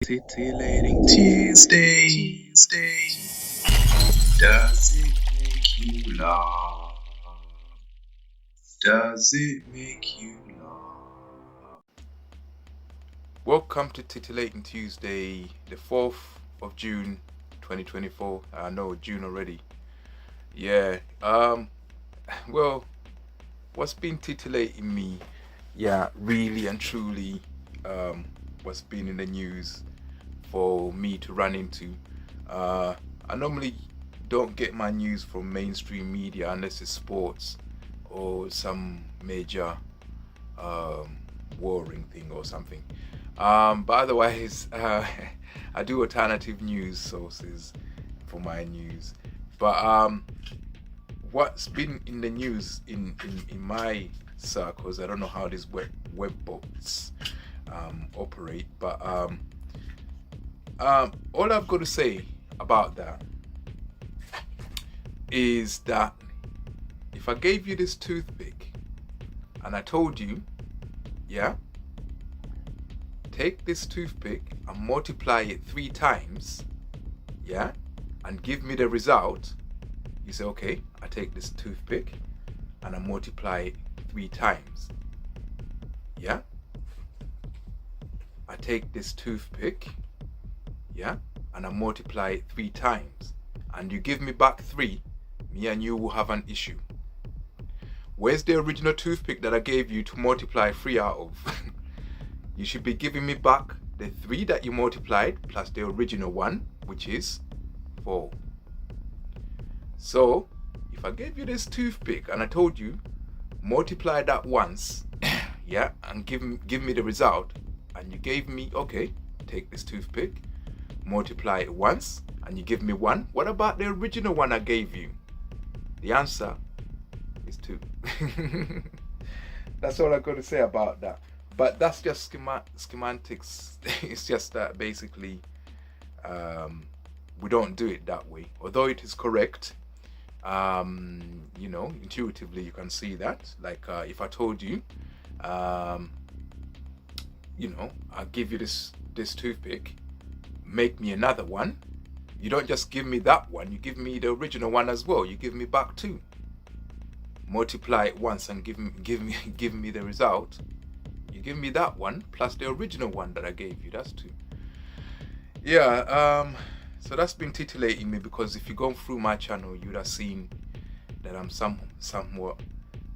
Titillating Tuesday. Does it make you laugh? Does it make you laugh? Welcome to Titillating Tuesday, the 4th of June 2024. I know June already. Yeah. Well, what's been titillating me, really and truly, what's been in the news for me to run into. I normally don't get my news from mainstream media unless it's sports or some major warring thing or something. But otherwise, I do alternative news sources for my news. But what's been in the news in my circles, I don't know how these web bots operate, but all I've got to say about that is that if I gave you this toothpick and I told you, take this toothpick and multiply it 3 times, and give me the result, you say, okay, I take this toothpick and I multiply it 3 times. I take this toothpick, and I multiply it 3 times, and you give me back 3, me and you will have an issue. Where's the original toothpick that I gave you to multiply 3 out of? You should be giving me back the 3 that you multiplied plus the original one, which is 4. So, if I gave you this toothpick and I told you, multiply that once, and give me the result, and you gave me, okay, take this toothpick, multiply it once, and you give me 1, what about the original one I gave you? The answer is 2. That's all I've got to say about that. But that's just schematics. It's just that basically we don't do it that way. Although it is correct, intuitively you can see that. Like if I told you, I'll give you this toothpick, make me another one. You don't just give me that one, you give me the original one as well. You give me back 2. Multiply it once and give me the result. You give me that one plus the original one that I gave you. That's 2. So that's been titillating me, because if you've gone through my channel, you would have seen that I'm somewhat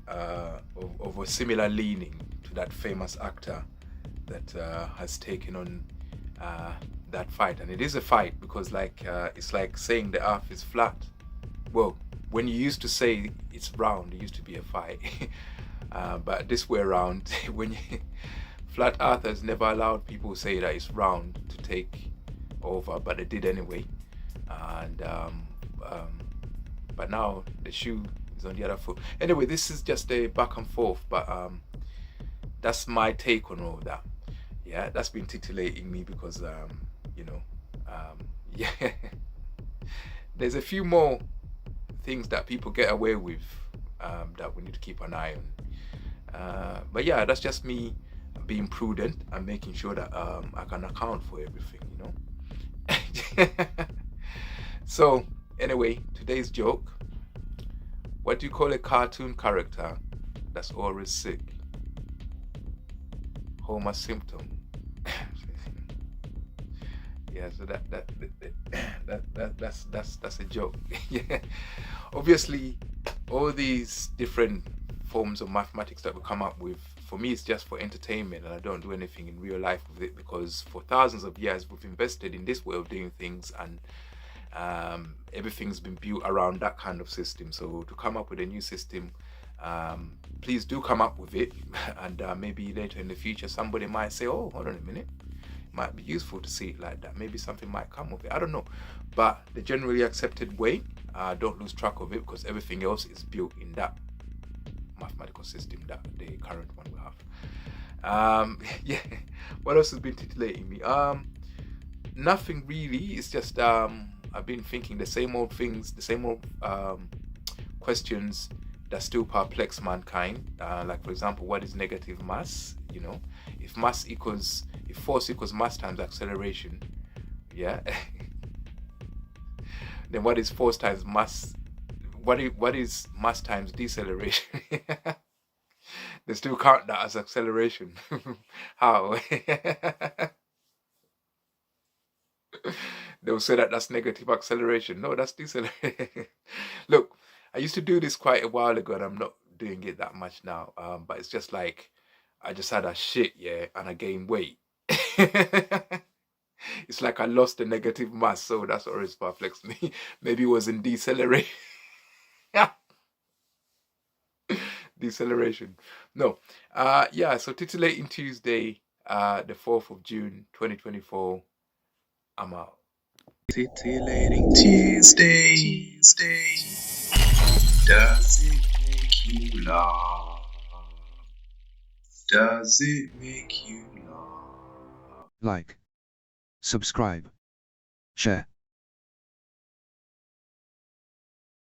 of a similar leaning to that famous actor that has taken on that fight. And it is a fight, because it's like saying the earth is flat. Well, when you used to say it's round, it used to be a fight. But this way around, flat earthers never allowed people who say that it's round to take over, but they did anyway. And but now the shoe is on the other foot. Anyway, this is just a back and forth, but that's my take on all that. That's been titillating me, because there's a few more things that people get away with that we need to keep an eye on. But that's just me being prudent and making sure that I can account for everything, So anyway, today's joke: what do you call a cartoon character that's always sick? Homer Symptom. So that's a joke. Obviously, all these different forms of mathematics that we come up with, for me, it's just for entertainment, and I don't do anything in real life with it, because for thousands of years we've invested in this way of doing things, and everything's been built around that kind of system. So to come up with a new system, please do come up with it, and maybe later in the future somebody might say, oh, hold on a minute, it might be useful to see it like that. Maybe something might come of it, I don't know. But the generally accepted way, don't lose track of it, because everything else is built in that mathematical system that the current one we have. What else has been titillating me? Nothing really. It's just I've been thinking the same old things, the same old questions that still perplex mankind. Like, for example, what is negative mass? You know, if force equals mass times acceleration, yeah, then what is force times mass? What is mass times deceleration? They still count that as acceleration. How? They'll say that that's negative acceleration. No, that's deceleration. Look, I used to do this quite a while ago, and I'm not doing it that much now. But it's just like I just had a shit, yeah, and I gained weight. It's like I lost the negative mass, so that's what always perplexed me. Maybe it was in deceleration. Deceleration. No. Yeah, so Titillating Tuesday, the 4th of June, 2024. I'm out. Titillating Tuesdays. Does it make you laugh? Does it make you laugh? Like, subscribe, share.